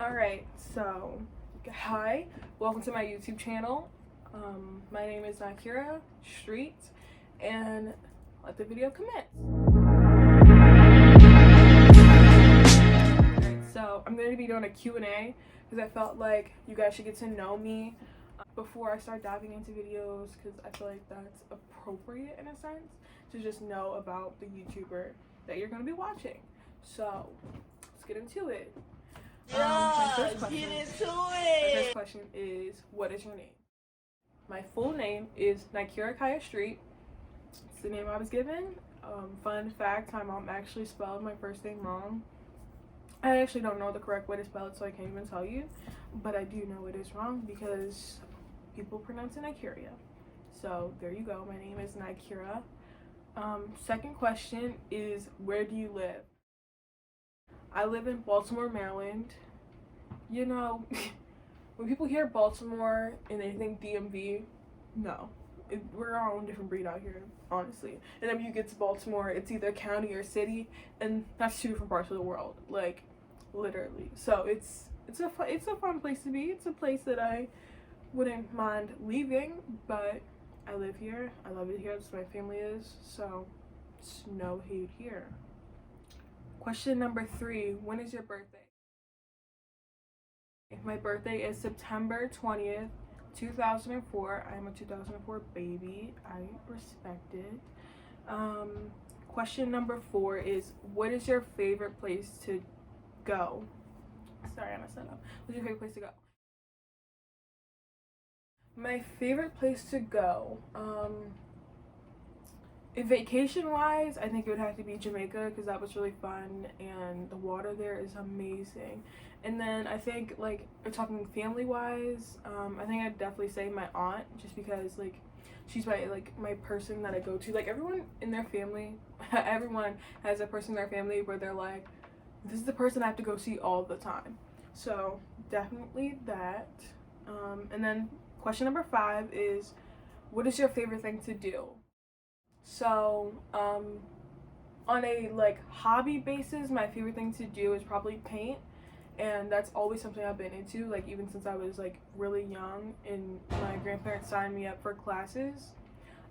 Alright, so hi, welcome to my YouTube channel. My name is Nykeria Street, and let the video commence. Alright, so I'm going to be doing a Q&A because I felt like you guys should get to know me before I start diving into videos, because I feel like that's appropriate in a sense to just know about the YouTuber that you're going to be watching. So let's get into it. My first question is, what is your name? My full name is Nykeria Street. It's the name I was given. Fun fact, my mom actually spelled my first name wrong. I actually don't know the correct way to spell it, so I can't even tell you. But I do know it is wrong because people pronounce it Nykeria. So there you go. My name is Nykeria. Second question is, where do you live? I live in Baltimore, Maryland. You know, when people hear Baltimore and they think DMV, no. We're our own different breed out here, honestly. And then when you get to Baltimore, it's either county or city, and that's two different parts of the world, like literally. So it's a fun place to be. It's a place that I wouldn't mind leaving, but I live here. I love it here. That's where my family is. So it's no hate here. Question number 3: when is your birthday? My birthday is September 20th, 2004. I'm a 2004 baby. I respect it. Question number 4 is, what is your favorite place to go? Sorry, I messed that up. What's your favorite place to go? My favorite place to go, vacation wise, I think it would have to be Jamaica, because that was really fun and the water there is amazing. And then I think, like, we're talking family wise, I think I'd definitely say my aunt, just because, like, she's my person that I go to. Like, everyone in their family everyone has a person in their family where they're like, this is the person I have to go see all the time. So definitely that. And then question number 5 is, what is your favorite thing to do? So, on a like hobby basis, my favorite thing to do is probably paint, and that's always something I've been into, like even since I was like really young, and my grandparents signed me up for classes.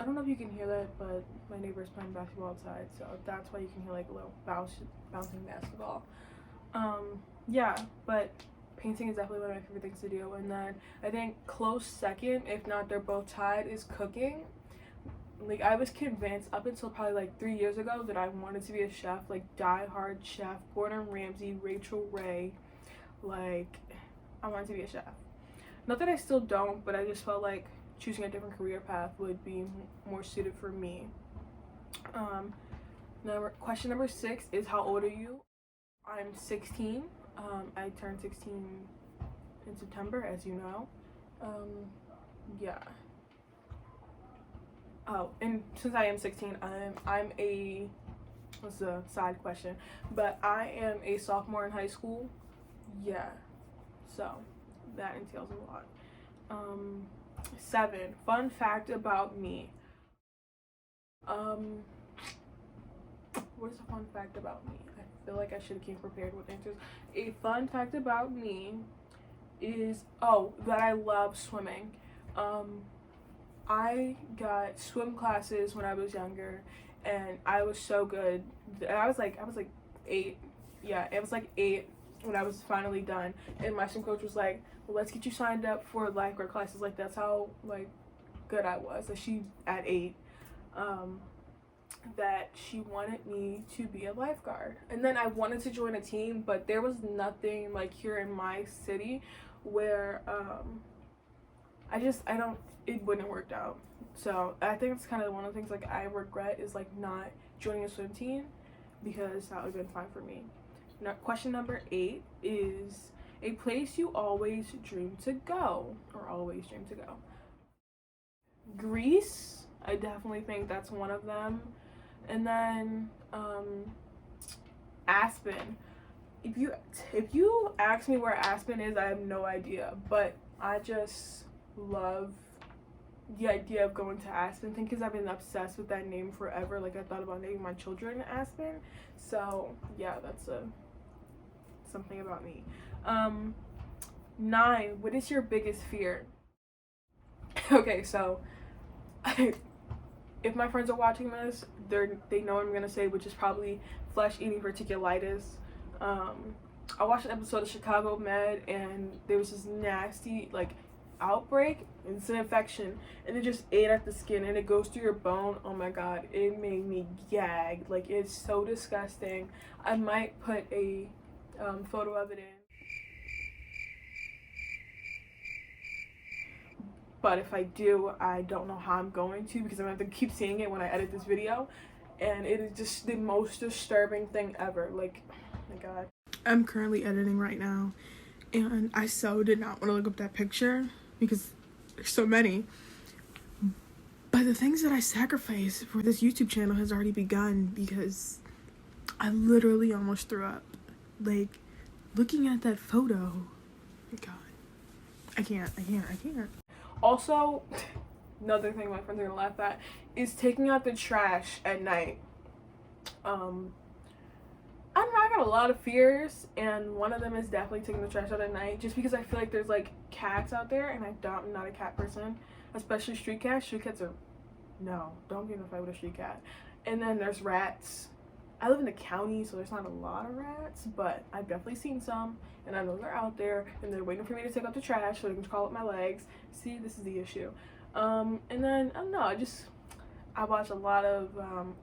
I don't know if you can hear that, but my neighbor's playing basketball outside, so that's why you can hear like a little bouncing basketball. Yeah, but painting is definitely one of my favorite things to do. And then I think close second, if not they're both tied, is cooking. Like, I was convinced up until probably like 3 years ago that I wanted to be a chef, like die-hard chef, Gordon Ramsay, Rachel Ray. Like, I wanted to be a chef. Not that I still don't, but I just felt like choosing a different career path would be more suited for me. Question number 6 is, how old are you? I'm 16. I turned 16 in September, as you know. Yeah. Oh, and since I am 16, I'm a, what's the side question, but I am a sophomore in high school. Yeah, so that entails a lot. 7, fun fact about me. What is a fun fact about me? I feel like I should have came prepared with answers. A fun fact about me is, that I love swimming. I got swim classes when I was younger, and I was so good. I was like 8. Yeah, it was like 8 when I was finally done, and my swim coach was like, well, let's get you signed up for lifeguard classes. Like, that's how like good I was. Like, she at 8, that she wanted me to be a lifeguard. And then I wanted to join a team, but there was nothing like here in my city where it wouldn't have worked out. So I think it's kind of one of the things like I regret, is like not joining a swim team, because that would have been fine for me. Now, question number 8 is, a place you always dream to go, or always dream to go. Greece, I definitely think that's one of them. And then Aspen. If you ask me where Aspen is, I have no idea, but I just love the idea of going to Aspen. I think because I've been obsessed with that name forever. Like, I thought about naming my children Aspen. So yeah, that's something about me. 9, what is your biggest fear? Okay, so if my friends are watching this, they know what I'm gonna say, which is probably flesh-eating verticulitis. I watched an episode of Chicago Med, and there was this nasty like outbreak. It's an infection, and it just ate at the skin, and it goes through your bone. Oh my god, it made me gag. Like, it's so disgusting. I might put a photo of it in. But if I do, I don't know how I'm going to, because I'm going to have to keep seeing it when I edit this video. And it is just the most disturbing thing ever. Like, oh my god. I'm currently editing right now, and I so did not want to look up that picture because there's so many. But the things that I sacrifice for this YouTube channel has already begun, because I literally almost threw up. Like, looking at that photo, oh my god. I can't. Also, another thing my friends are gonna laugh at is taking out the trash at night. I don't know, I got a lot of fears, and one of them is definitely taking the trash out at night, just because I feel like there's like cats out there, and I'm not a cat person, especially street cats. Street cats are, no, don't get in a fight with a street cat. And then there's rats. I live in the county, so there's not a lot of rats, but I've definitely seen some, and I know they're out there, and they're waiting for me to take out the trash so they can crawl up my legs. See, this is the issue. And then, I don't know, I watch a lot of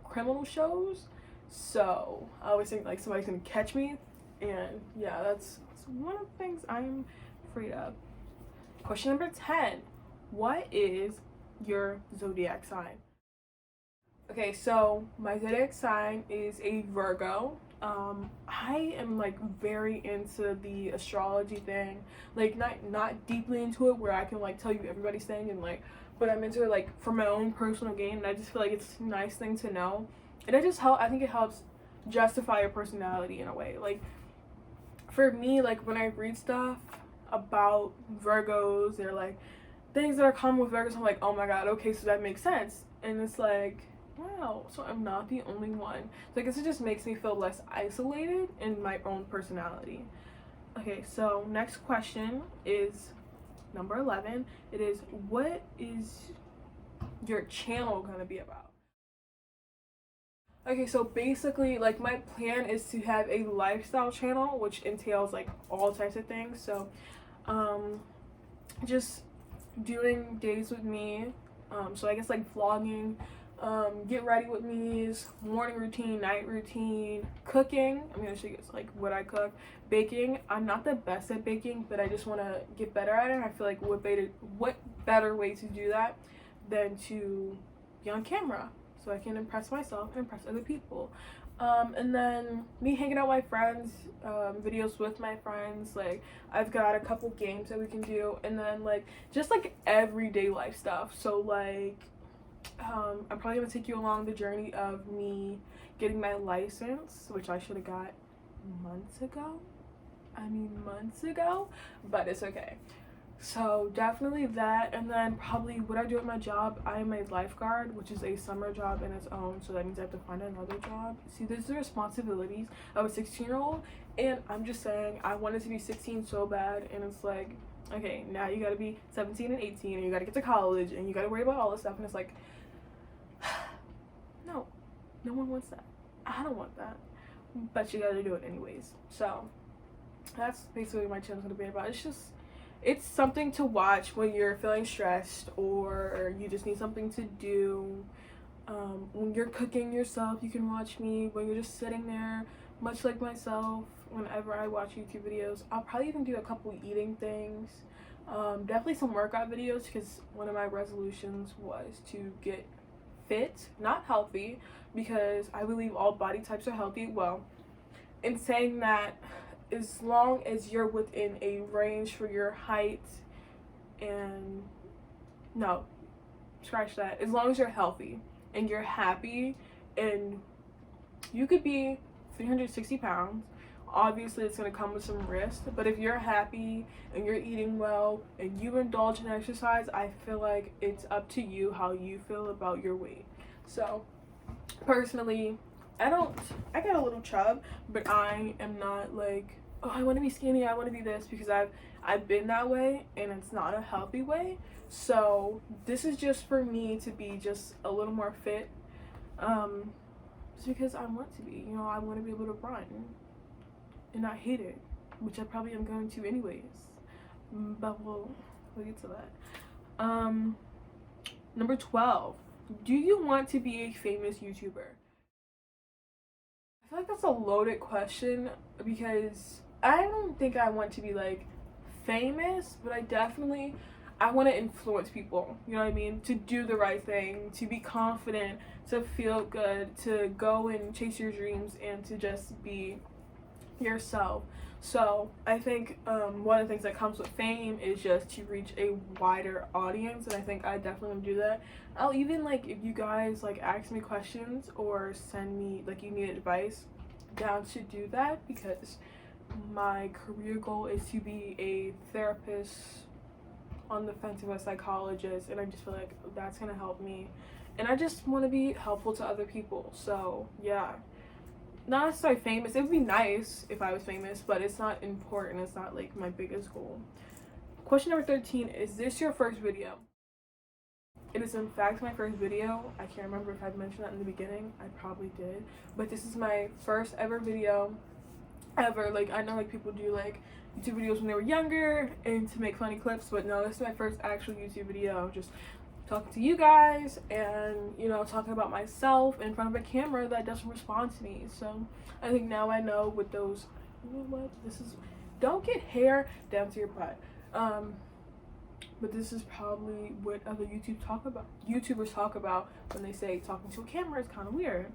criminal shows, so I always think like somebody's gonna catch me, and yeah, that's one of the things I'm afraid of. Question number 10. What is your zodiac sign? Okay, so my zodiac sign is a Virgo. I am like very into the astrology thing, like not deeply into it where I can like tell you everybody's thing, and like, but I'm into it like for my own personal gain, and I just feel like it's a nice thing to know, and I think it helps justify your personality in a way. Like, for me, like when I read stuff about Virgos, they're like things that are common with Virgos, I'm like, oh my god, okay, so that makes sense. And it's like, wow, so I'm not the only one. So I guess it just makes me feel less isolated in my own personality. Okay, so next question is number 11. It is, what is your channel gonna be about? Okay, so basically, like, my plan is to have a lifestyle channel, which entails like all types of things. So just doing days with me, so I guess like vlogging, get ready with me's, morning routine, night routine, cooking. I'm gonna show you guys like what I cook. Baking, I'm not the best at baking, but I just want to get better at it, and I feel like what better way to do that than to be on camera, so I can impress myself and impress other people. And then me hanging out with my friends, videos with my friends, like I've got a couple games that we can do, and then like just like everyday life stuff. So like I'm probably gonna take you along the journey of me getting my license, which I should have got months ago, but it's okay. So definitely that, and then probably what I do at my job, I am a lifeguard, which is a summer job in its own, so that means I have to find another job. See, there's the responsibilities of a 16-year-old, and I'm just saying, I wanted to be 16 so bad, and it's like, okay, now you gotta be 17 and 18, and you gotta get to college, and you gotta worry about all this stuff, and it's like, no one wants that. I don't want that, but you gotta do it anyways. So that's basically what my channel's gonna be about. It's something to watch when you're feeling stressed, or you just need something to do. When you're cooking yourself, you can watch me. When you're just sitting there, much like myself, whenever I watch YouTube videos, I'll probably even do a couple eating things. Definitely some workout videos, because one of my resolutions was to get fit, not healthy, because I believe all body types are healthy. Well, in saying that, as long as you're within a range for your height, and no, scratch that, as long as you're healthy and you're happy, and you could be 360 pounds, obviously it's going to come with some risk, but if you're happy and you're eating well and you indulge in exercise, I feel like it's up to you how you feel about your weight. So personally, I got a little chub, but I am not like oh, I want to be skinny, I want to be this, because I've been that way and it's not a healthy way. So this is just for me to be just a little more fit, just because I want to be, you know, I want to be able to run and not hate it, which I probably am going to anyways, but we'll get to that. Number 12, do you want to be a famous YouTuber? I feel like that's a loaded question, because I don't think I want to be like famous, but I want to influence people, you know what I mean, to do the right thing, to be confident, to feel good, to go and chase your dreams, and to just be yourself. So I think one of the things that comes with fame is just to reach a wider audience, and I think I definitely want to do that. I'll even, like, if you guys like ask me questions or send me like you need advice, down to do that, because my career goal is to be a therapist, on the fence of a psychologist, and I just feel like that's gonna help me, and I just want to be helpful to other people. So yeah, not necessarily famous. It would be nice if I was famous, but it's not important. It's not like my biggest goal. Question number 13, is this your first video? It is in fact my first video. I can't remember if I mentioned that in the beginning. I probably did, but this is my first ever video ever. Like, I know like people do like YouTube videos when they were younger and to make funny clips, but no, this is my first actual YouTube video, just talking to you guys and, you know, talking about myself in front of a camera that doesn't respond to me. So I think now I know with those, you know what, this is, don't get hair down to your butt, but this is probably what other YouTubers talk about when they say talking to a camera is kind of weird.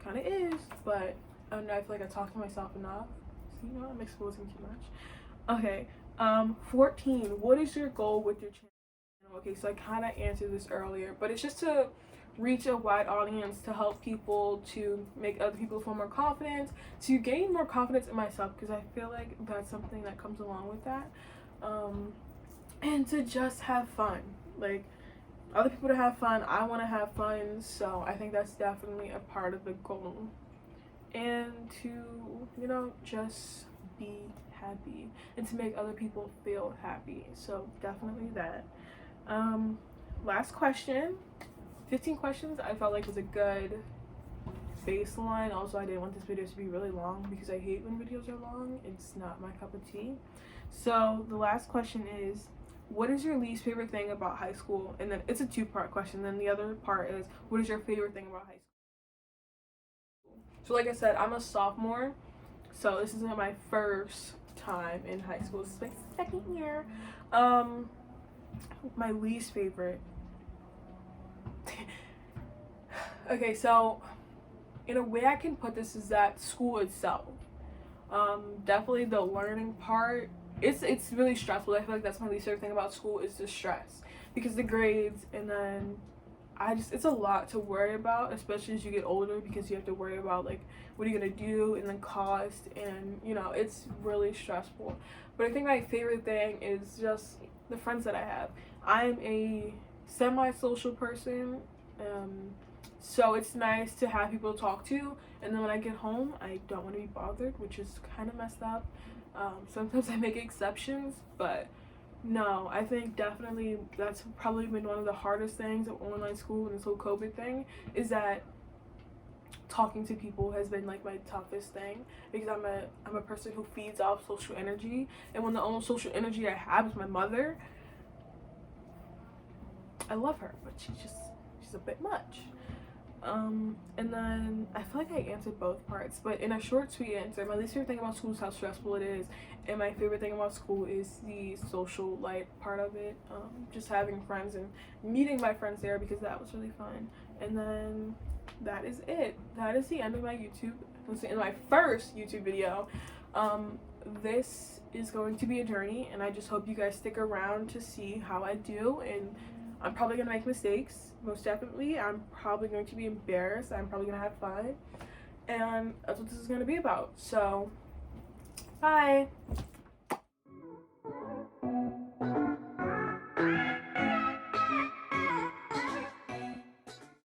Kind of is, but I don't know, I feel like I talk to myself enough. So, you know, I'm exposing too much. Okay, 14, what is your goal with your channel? Okay, so I kind of answered this earlier, but it's just to reach a wide audience, to help people, to make other people feel more confident, to gain more confidence in myself, because I feel like that's something that comes along with that, and to just have fun, like other people to have fun, I want to have fun. So I think that's definitely a part of the goal, and to, you know, just be happy and to make other people feel happy. So definitely that. Last question. 15 questions I felt like was a good baseline. Also, I didn't want this video to be really long, because I hate when videos are long. It's not my cup of tea. So the last question is, what is your least favorite thing about high school? And then it's a two-part question. Then the other part is, what is your favorite thing about high school? So like I said, I'm a sophomore, so this isn't my first time in high school. This is my second year. My least favorite. Okay, so in a way I can put this is that school itself. Definitely the learning part. It's really stressful. I feel like that's my least favorite thing about school, is the stress, because the grades, and then it's a lot to worry about, especially as you get older, because you have to worry about like what are you gonna do, and then cost, and you know, it's really stressful. But I think my favorite thing is just the friends that I have. I'm a semi-social person, so it's nice to have people to talk to, and then when I get home I don't want to be bothered, which is kind of messed up. Sometimes I make exceptions, but no, I think definitely that's probably been one of the hardest things of online school and this whole COVID thing, is that talking to people has been like my toughest thing, because I'm a person who feeds off social energy, and when the only social energy I have is my mother. I love her, but she's a bit much. And then I feel like I answered both parts, but in a short, sweet answer, my least favorite thing about school is how stressful it is, and my favorite thing about school is the social life part of it, just having friends and meeting my friends there, because that was really fun. And then that is it. That is the end of my YouTube. That's the end of my first YouTube video. This is going to be a journey, and I just hope you guys stick around to see how I do, and I'm probably gonna make mistakes, most definitely. I'm probably going to be embarrassed. I'm probably gonna have fun, and that's what this is gonna be about. So bye.